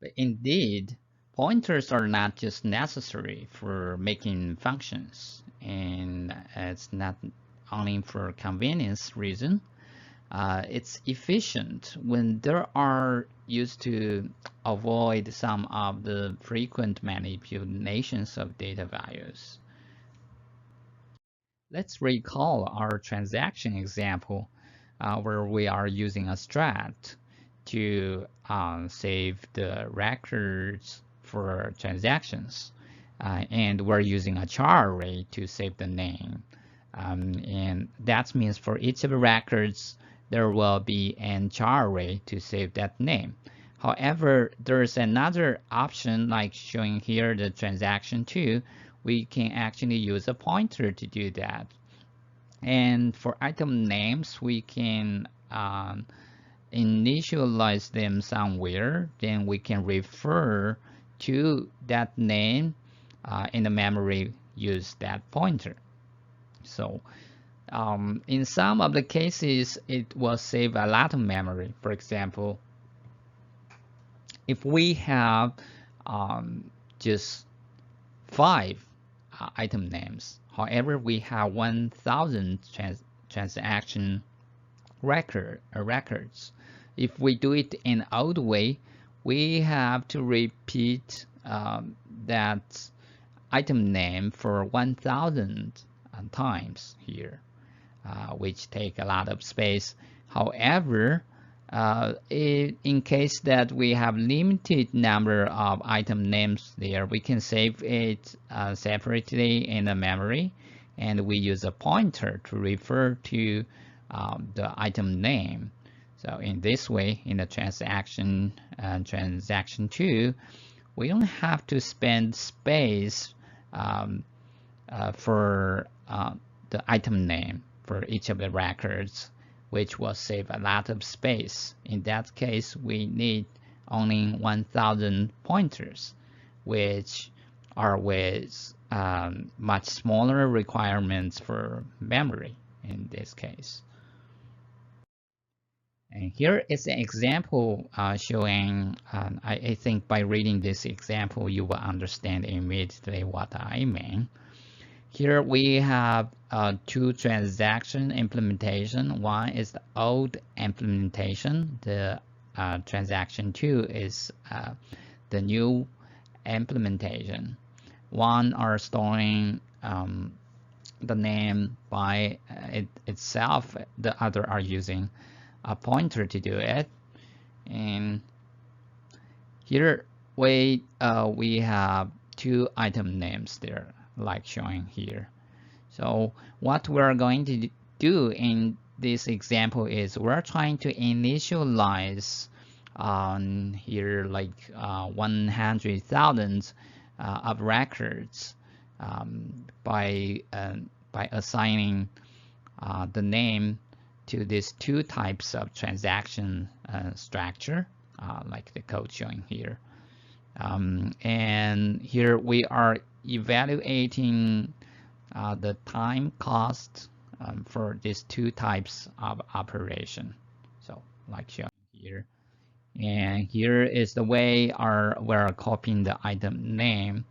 But indeed, pointers are not just necessary for making functions, and it's not only for convenience reason. It's efficient when there are used to avoid some of the frequent manipulations of data values. Let's recall our transaction example where we are using a strat to save the records for transactions. And we're using a char array to save the name. And that means for each of the records, there will be an char array to save that name. However, there's another option like showing here the transaction 2. We can actually use a pointer to do that. And for item names, we can initialize them somewhere. Then we can refer to that name in the memory, use that pointer. So in some of the cases, it will save a lot of memory. For example, if we have just 5 item names, however, we have 1,000 transaction records. If we do it in old way, we have to repeat that item name for 1,000 times here, which take a lot of space. However, in case that we have limited number of item names there, we can save it separately in the memory, and we use a pointer to refer to the item name. So in this way, in the transaction 2, we don't have to spend space for the item name for each of the records, which will save a lot of space. In that case, we need only 1,000 pointers, which are with much smaller requirements for memory in this case. And here is an example showing, I think by reading this example, you will understand immediately what I mean. Here we have 2 transaction implementation. One is the old implementation. The transaction 2 is the new implementation. One are storing the name by itself. The other are using a pointer to do it. And here we have 2 item names there, like showing here. So what we're going to do in this example is we're trying to initialize here like 100,000 of records by assigning the name to these 2 types of transaction structure, like the code showing here. And here we are evaluating the time cost for these 2 types of operation. So like shown here. And here is the way we're copying the item name.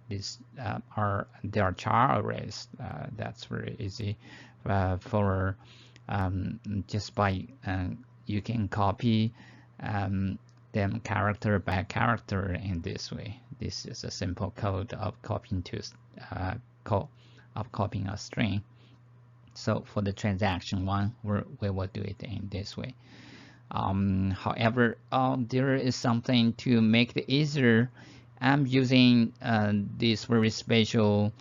There are char arrays. That's very easy for just by you can copy them character by character in this way. This is a simple code of copying copying a string. So for the transaction 1, we will do it in this way. However, there is something to make it easier. I'm using this very special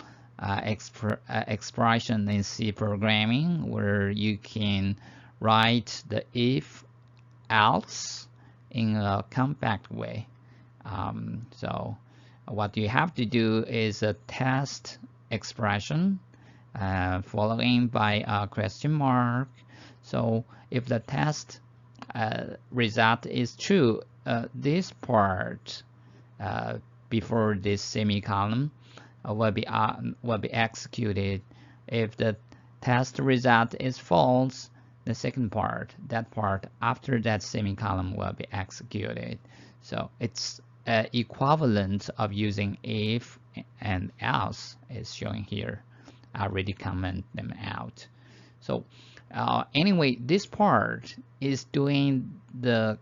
expression in C programming where you can write the if-else in a compact way. So what you have to do is a test expression following by a question mark. So if the test result is true, this part before this semicolon will be executed. If the test result is false, the second part, that part after that semicolon will be executed. So it's equivalent of using if and else is showing here. I already comment them out. So anyway, this part is doing the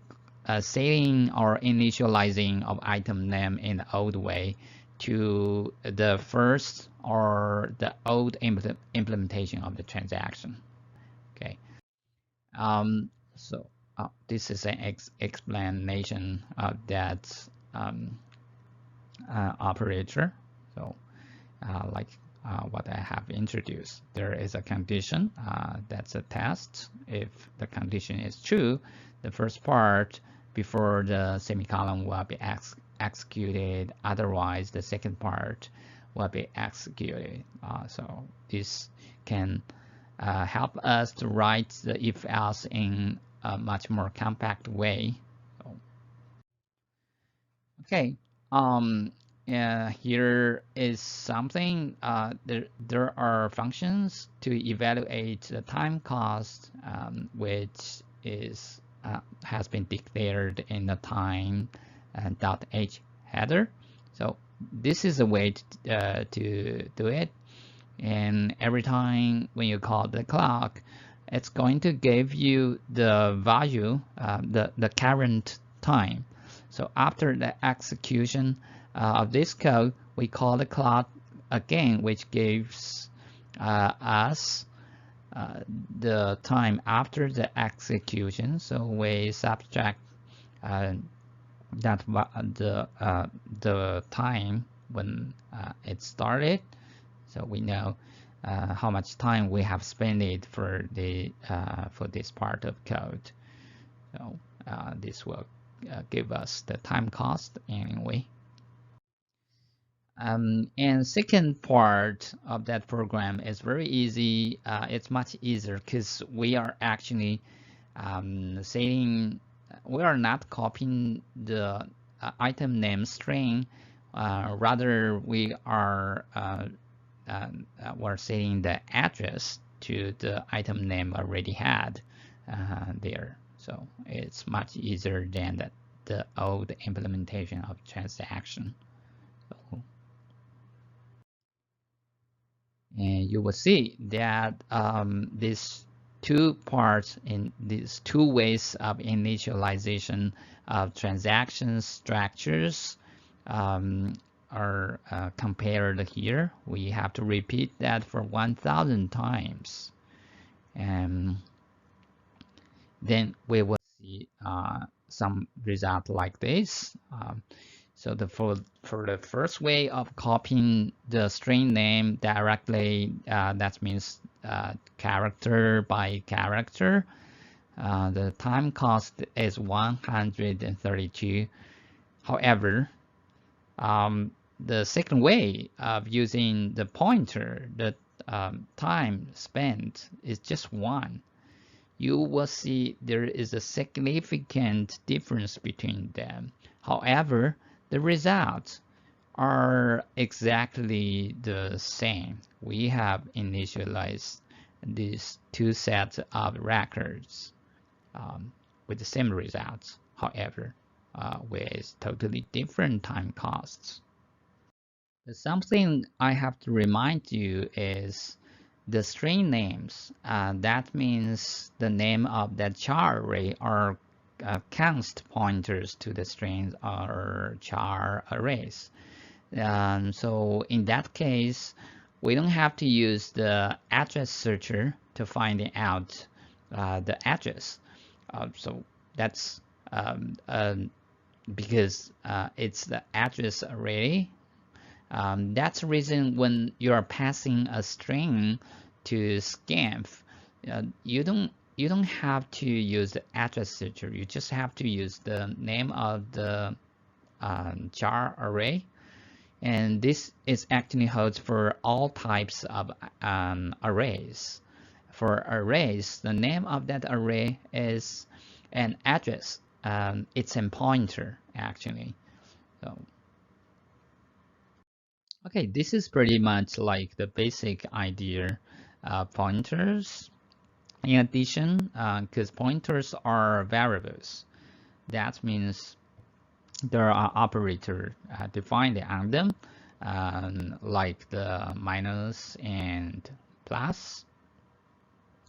setting or initializing of item name in the old way to the first or the old implementation of the transaction. Okay. So this is an explanation of that operator. So like what I have introduced, there is a condition that's a test. If the condition is true, the first part before the semicolon will be executed. Otherwise, the second part will be executed. So this can help us to write the if-else in a much more compact way. So, okay. Here is something. There are functions to evaluate the time cost, which is has been declared in the time .h header. So this is a way to do it. And every time when you call the clock, it's going to give you the value, the current time. So after the execution of this code, we call the clock again, which gives us the time after the execution. So we subtract the time when it started. So we know how much time we have spent for this part of code. So this will give us the time cost anyway. And second part of that program is very easy. It's much easier because we are actually saying we are not copying the item name string. Rather, we are we're setting the address to the item name already had there. So it's much easier than the old implementation of transaction. So, and you will see that these two parts in these two ways of initialization of transaction structures are compared here. We have to repeat that for 1,000 times, and then we will see some result like this. So for the first way of copying the string name directly, that means character by character, the time cost is 132. However, the second way of using the pointer, the time spent is just 1. You will see there is a significant difference between them. However, the results are exactly the same. We have initialized these two sets of records with the same results, however, with totally different time costs. Something I have to remind you is the string names. That means the name of that char array are const pointers to the strings or char arrays. So in that case, we don't have to use the address searcher to find out the address. So that's because it's the address array. That's the reason when you are passing a string to scanf, you don't have to use the address searcher. You just have to use the name of the char array, and this is actually holds for all types of arrays. For arrays, the name of that array is an address. It's a pointer actually. So. Okay, this is pretty much like the basic idea of pointers. In addition, because pointers are variables, that means there are operators defined on them, like the minus and plus.